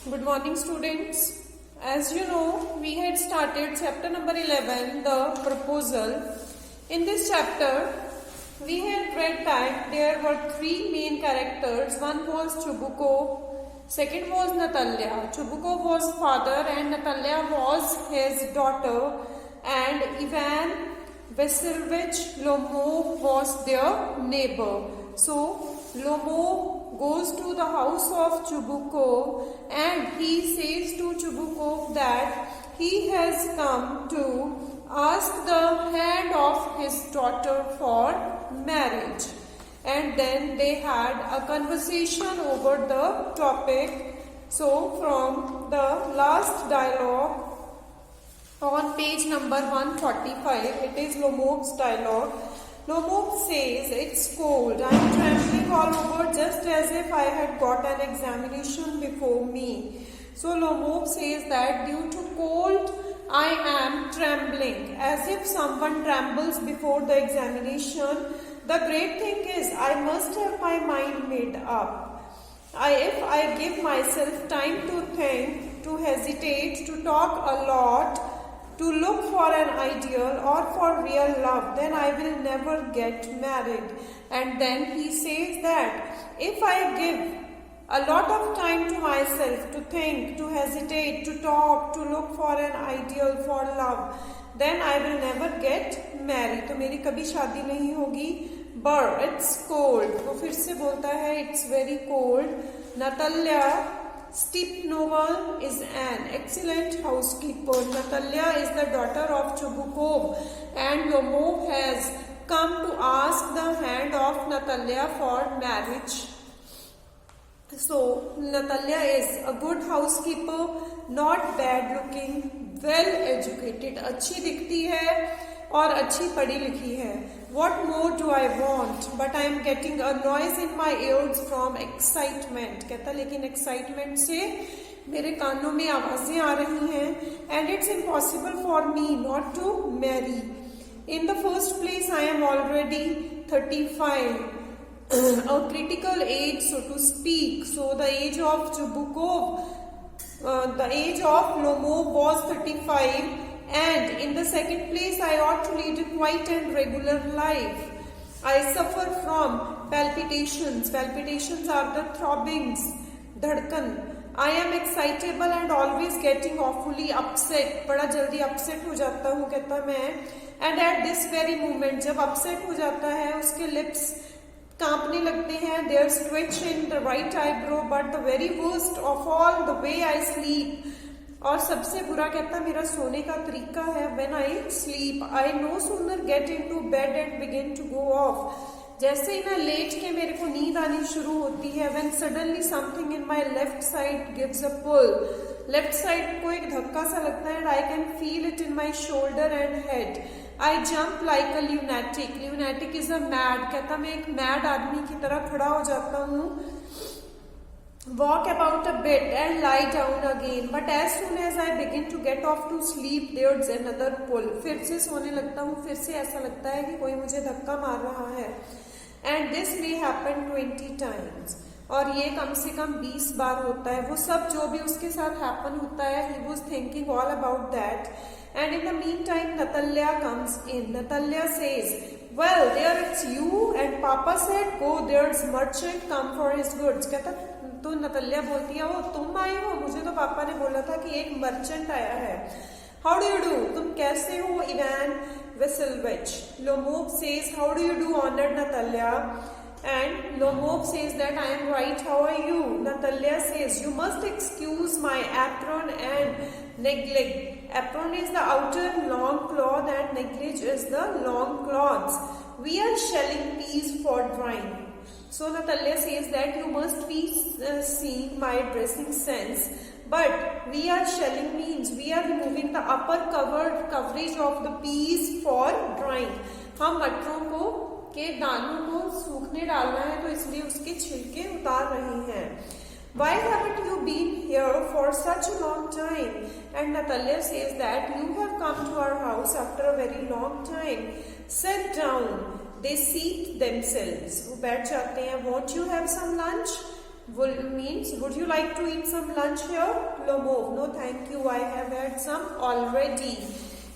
Good morning, students. As you know, we had started chapter number 11, the proposal. In this chapter, we had read that there were three main characters. One was Chubukov, second was Natalia. Chubukov was father and Natalia was his daughter, and Ivan Vasilyevich Lomov was their neighbor. So Lomov goes to the house of Chubukov and he says to Chubukov that he has come to ask the hand of his daughter for marriage. And then they had a conversation over the topic. So from the last dialogue on page number 145, it is Lomov's dialogue. Lomov says, "It's cold. I'm trembling all over just as if I had got an examination before me." So Lomov says that due to cold, I am trembling, as if someone trembles before the examination. The great thing is, I must have my mind made up. If I give myself time to think, to hesitate, to talk a lot, to look for an ideal or for real love, then I will never get married. And then he says that if I give a lot of time to myself, to think, to hesitate, to talk, to look for an ideal, for love, then I will never get married. तो मेरी कभी शादी नहीं होगी. But it's cold. वो फिर से बोलता है it's very cold. Natalia Stepnova is an excellent housekeeper. Natalia is the daughter of Chubukov, and Lomov has come to ask the hand of Natalia for marriage. So Natalia is a good housekeeper, not bad looking, well educated, अच्छी दिखती है और अच्छी पढ़ी लिखी है. What more do I want? But I am getting a noise in my ears from excitement. कहता लेकिन excitement से मेरे कानों में आवाजें आ रही हैं. And it's impossible for me not to marry. In the first place, I am already 35. A critical age, so to speak. So the age of Chubukov, the age of Lomov was 35. And in the second place, I ought to lead a quiet and regular life. I suffer from palpitations. Palpitations are the throbbings, धड़कन. I am excitable and always getting awfully upset. बड़ा जल्दी upset हो जाता हूँ कहता मैं. And at this very moment, जब upset हो जाता है, उसके lips कांपने लगते हैं. There's twitch in the right eyebrow, but the very worst of all, the way I sleep. और सबसे बुरा कहता मेरा सोने का तरीका है. When I sleep, I no sooner get into bed and begin to go off. जैसे ही मैं लेट के मेरे को नींद आनी शुरू होती है. When suddenly something in my left side gives a pull. Left side को एक धक्का सा लगता है. I can feel it in my shoulder and head. I jump like a lunatic. Lunatic is a mad. कहता मैं एक mad आदमी की तरह खड़ा हो जाता हूँ. Walk about a bit and lie down again. But as soon as I begin to get off to sleep, there's another pull. फिर से सोने लगता हूँ. फिर से ऐसा लगता है कि कोई मुझे धक्का मार रहा है. And this may happen 20 times. और ये कम से कम 20 बार होता है. वो सब जो भी उसके साथ happen होता है, he was thinking all about that. And in the meantime, Natalia comes in. Natalia says, "Well, there it's you, and Papa said, go, there's merchant come for his goods." कहता तो नतल्या बोलती है, वो तुम आई हो? मुझे तो पापा ने बोला था कि एक मर्चेंट आया है. How do you do? तुम कैसे हो Ivan वेसिलविच? Lomov says, how do you do, honored Natalia? And Lomov says that I am right. How are you? Natalia says, you must excuse my apron and neglect. Apron is the outer long cloth and neglect is the long cloths. We are shelling peas for drying. So Natalia says that you must be seeing my dressing sense. But we are shelling means we are removing the upper coverage of the peas for drying. हम मटरों को के दानों को सूखने डालना है, तो इसलिए उसके छिलके उतार रहे हैं. Why haven't you been here for such a long time? And Natalia says that you have come to our house after a very long time. Sit down. They seat themselves. वो बैठ जाते हैं. Won't you have some lunch? means, would you like to eat some lunch here? Lomov, no thank you, I have had some already.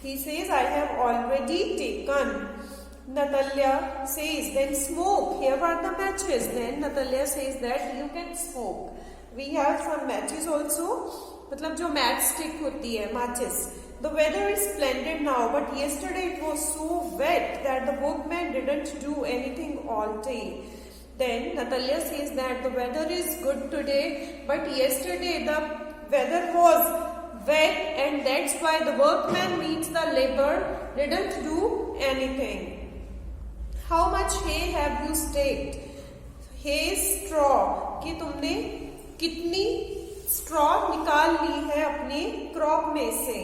He says, I have already taken. Natalia says, then smoke. Here are the matches. Then Natalia says that you can smoke. We have some matches also. मतलब जो match stick होती है, matches. The weather is splendid now, but yesterday it was so wet that the workman didn't do anything all day. Then Natalia says that the weather is good today, but yesterday the weather was wet and that's why the workman means the labor didn't do anything. How much hay have you staked? Hay straw. कि तुमने कितनी straw निकाल ली है अपने crop में से.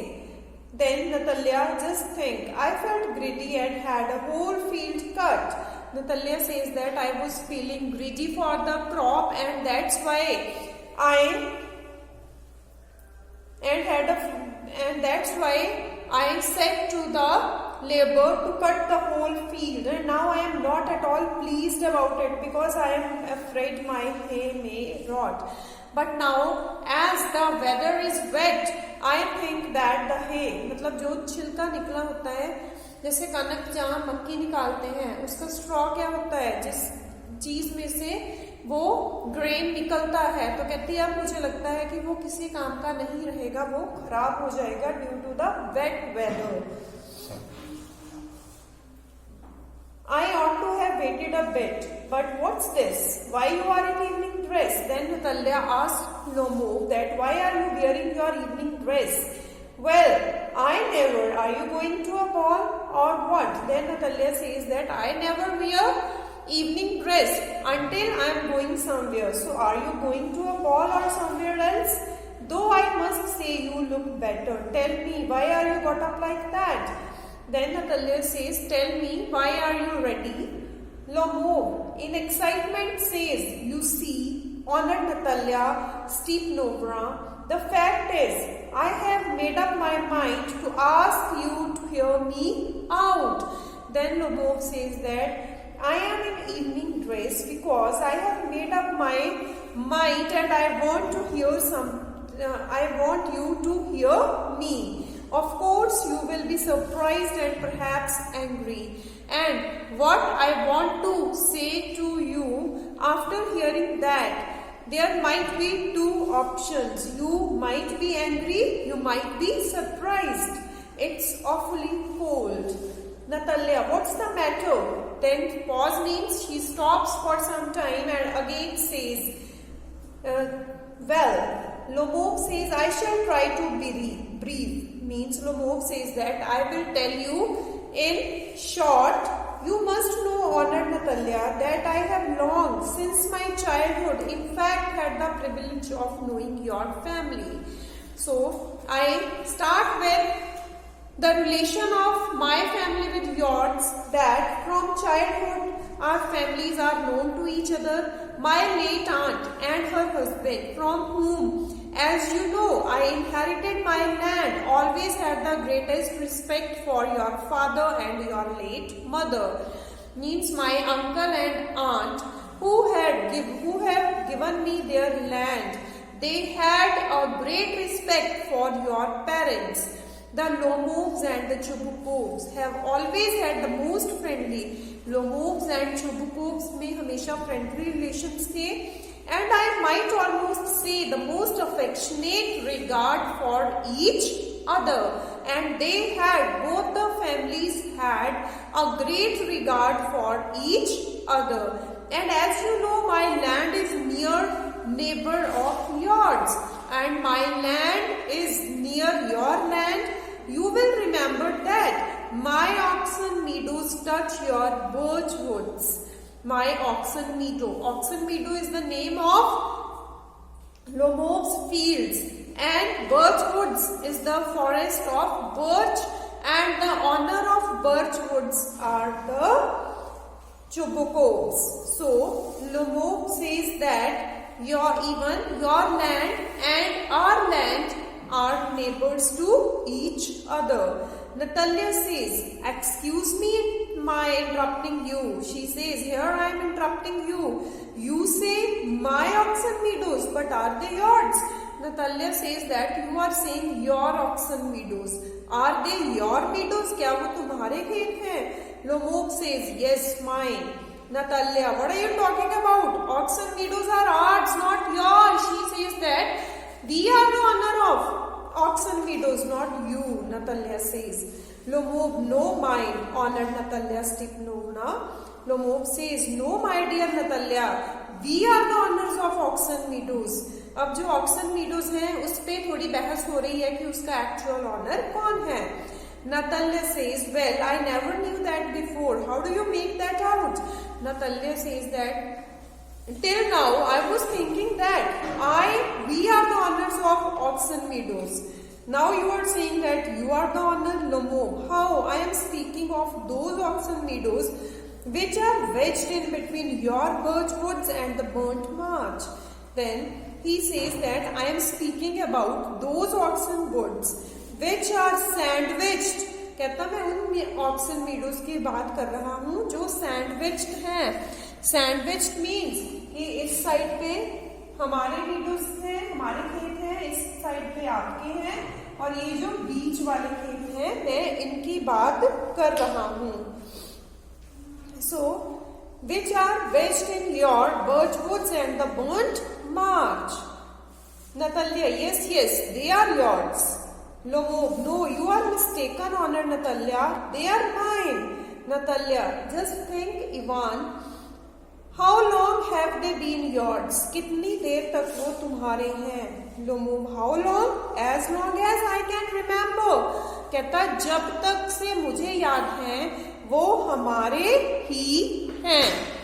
Then Natalia, just think, I felt greedy and had a whole field cut. Natalia says that I was feeling greedy for the crop and that's why I said to the labor to cut the whole field, and now I am not at all pleased about it because I am afraid my hay may rot. But now as the weather is wet, I think that the hay, मतलब जो छिलका निकला होता है, जैसे कनक जहाँ मक्की निकालते हैं, उसका स्ट्रॉ क्या होता है, जिस चीज में से वो ग्रेन निकलता है, तो कहती है अब मुझे लगता है कि वो किसी काम का नहीं रहेगा, वो खराब हो जाएगा due to the wet weather. I ought to have waited a bit, but what's this? Why you are in evening dress? Then Natalia asked Lomov that why are you wearing your evening dress? Well, I never. Are you going to a ball or what? Then Natalia says that I never wear evening dress until I am going somewhere. So are you going to a ball or somewhere else? Though I must say you look better. Tell me, why are you got up like that? Then Natalia says, tell me, why are you ready? Lomov, in excitement, says, you see, honored Natalia Stepanovna, the fact is, I have made up my mind to ask you to hear me out. Then Lomov says that I am in evening dress because I have made up my mind and I want you to hear me. Of course, you will be surprised and perhaps angry. And what I want to say to you after hearing that, there might be two options. You might be angry, you might be surprised. It's awfully cold. Natalia, what's the matter? Then pause means she stops for some time and again says, well, Lomov says, I shall try to breathe. Means Lomov says that I will tell you in short. You must know, honored Natalia, that I have long since my childhood, in fact, had the privilege of knowing your family. So I start with the relation of my family with yours, that from childhood our families are known to each other. My late aunt and her husband, from whom, as you know, I inherited my land, always had the greatest respect for your father and your late mother. Means my uncle and aunt who have given me their land, they had a great respect for your parents. The Lomovs and the Chubukovs have always had the most friendly. Lomovs and Chubukovs में हमेशा friendly relations थे, and I might almost say the most affectionate regard for each other. And they had, both the families had a great regard for each other. And as you know, my land is near neighbor of yours, and my land is near your land. You will remember that my oxen meadows touch your birch woods. My oxen meadow is the name of Lomov's fields, and birch woods is the forest of birch, and the owner of birch woods are the Chubukovs. So Lomov says that your land and our land are neighbors to each other. Natalia says, excuse me, my interrupting you? She says, here I am interrupting you. You say my oxen meadows, but are they yours? Natalia says that you are saying your oxen meadows. Are they your meadows? क्या वो तुम्हारे खेत हैं? Lomov says, yes, mine. Natalia, what are you talking about? Oxen meadows are ours, not yours. She says that we are the owner of oxen meadows, not you. Natalia says. Lomov, no, mine, honored Natalia Stipanovna. Lomov says, no, my dear Natalia, we are the owners of oxen meadows. अब जो oxen meadows हैं उस पे थोड़ी बहस हो रही है कि उसका एक्चुअल ऑनर कौन है. Natalia says, well, I never knew that before. How do you make that out? Natalia says that till now I was thinking that we are the owners of oxen meadows. Now you are saying that you are the owner. Lomov, how? I am speaking of those oxen meadows which are wedged in between your birch woods and the burnt marsh. Then he says that I am speaking about those oxen woods which are sandwiched. कहता मैं उन oxen meadows की बात कर रहा हूँ जो sandwiched हैं. सैंडविच्ड मीन्स कि इस साइड पे हमारे मीडोज हैं, हमारे खेत हैं, इस साइड पे आपके हैं, और ये जो बीच वाले खेत हैं मैं इनकी बात कर रहा हूँ. So, which are wedged in your birch woods and the burnt marsh. Natalia, yes, they are yours. Lomov, no, you are mistaken, honored Natalia. They are mine. Natalia, just think, Ivan. How long have they been yours? कितनी देर तक वो तुम्हारे हैं? Lomov, how long? As long as I can remember. कहता जब तक से मुझे याद है वो हमारे ही हैं.